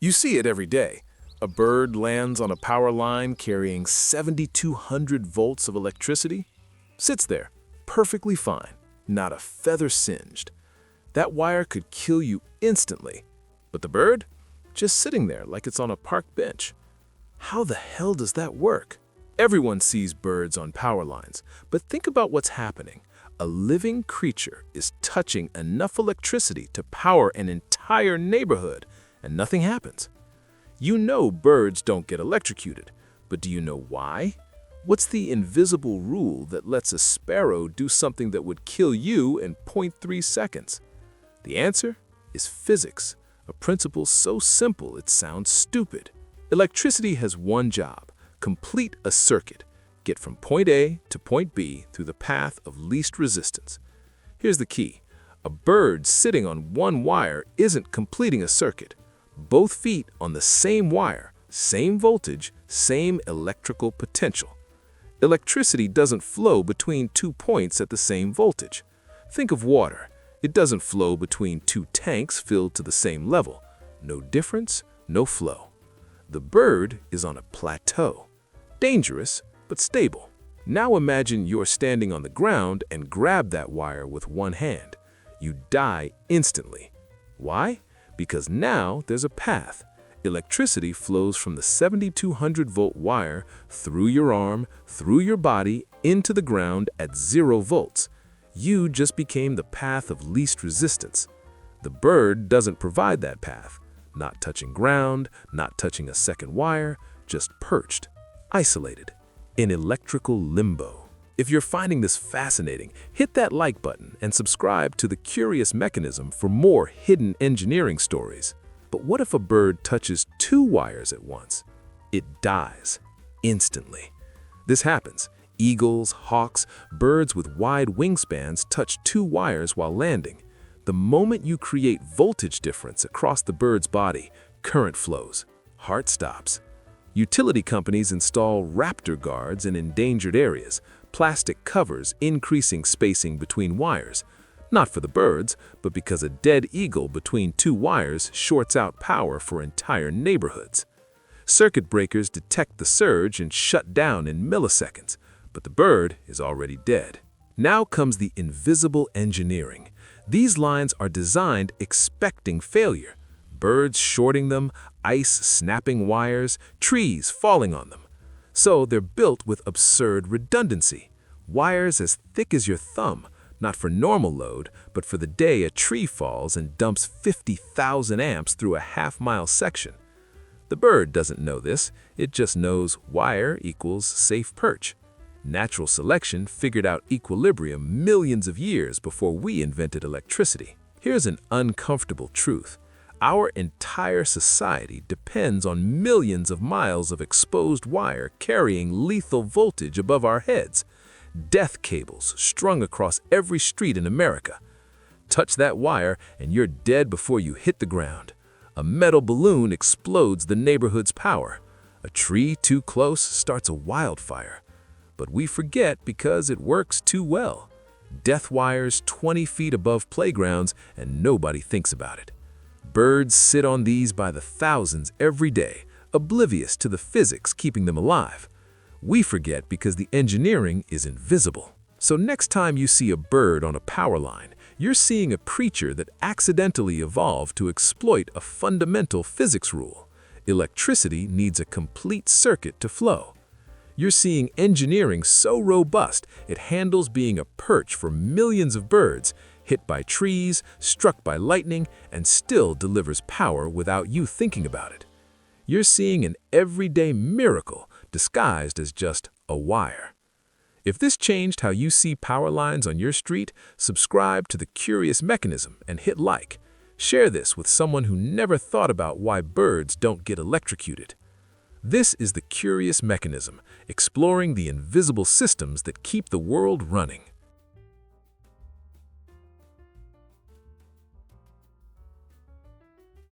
You see it every day. A bird lands on a power line carrying 7,200 volts of electricity, sits there, perfectly fine, not a feather singed. That wire could kill you instantly, but the bird? Just sitting there like it's on a park bench. How the hell does that work? Everyone sees birds on power lines, but think about what's happening. A living creature is touching enough electricity to power an entire neighborhood, and nothing happens. You know birds don't get electrocuted, but do you know why? What's the invisible rule that lets a sparrow do something that would kill you in 0.3 seconds? The answer is physics, a principle so simple it sounds stupid. Electricity has one job: complete a circuit, get from point A to point B through the path of least resistance. Here's the key. A bird sitting on one wire isn't completing a circuit. Both feet on the same wire, same voltage, same electrical potential. Electricity doesn't flow between 2 points at the same voltage. Think of water. It doesn't flow between 2 tanks filled to the same level. No difference, no flow. The bird is on a plateau. Dangerous, but stable. Now imagine you're standing on the ground and grab that wire with one hand. You die instantly. Why? Because now there's a path. Electricity flows from the 7,200-volt wire through your arm, through your body, into the ground at 0 volts. You just became the path of least resistance. The bird doesn't provide that path. Not touching ground, not touching a second wire, just perched, isolated, in electrical limbo. If you're finding this fascinating, hit that like button and subscribe to The Curious Mechanism for more hidden engineering stories. But what if a bird touches 2 wires at once? It dies instantly. This happens. Eagles, hawks, birds with wide wingspans touch 2 wires while landing. The moment you create voltage difference across the bird's body, current flows, heart stops. Utility companies install raptor guards in endangered areas, plastic covers increasing spacing between wires. Not for the birds, but because a dead eagle between 2 wires shorts out power for entire neighborhoods. Circuit breakers detect the surge and shut down in milliseconds, but the bird is already dead. Now comes the invisible engineering. These lines are designed expecting failure. Birds shorting them, ice snapping wires, trees falling on them. So they're built with absurd redundancy. Wires as thick as your thumb, not for normal load, but for the day a tree falls and dumps 50,000 amps through a half-mile section. The bird doesn't know this, it just knows wire equals safe perch. Natural selection figured out equilibrium millions of years before we invented electricity. Here's an uncomfortable truth. Our entire society depends on millions of miles of exposed wire carrying lethal voltage above our heads. Death cables strung across every street in America. Touch that wire and you're dead before you hit the ground. A metal balloon explodes the neighborhood's power. A tree too close starts a wildfire. But we forget because it works too well. Death wires 20 feet above playgrounds and nobody thinks about it. Birds sit on these by the thousands every day, oblivious to the physics keeping them alive. We forget because the engineering is invisible. So next time you see a bird on a power line, you're seeing a creature that accidentally evolved to exploit a fundamental physics rule. Electricity needs a complete circuit to flow. You're seeing engineering so robust it handles being a perch for millions of birds, hit by trees, struck by lightning, and still delivers power without you thinking about it. You're seeing an everyday miracle disguised as just a wire. If this changed how you see power lines on your street, subscribe to The Curious Mechanism and hit like. Share this with someone who never thought about why birds don't get electrocuted. This is The Curious Mechanism, exploring the invisible systems that keep the world running.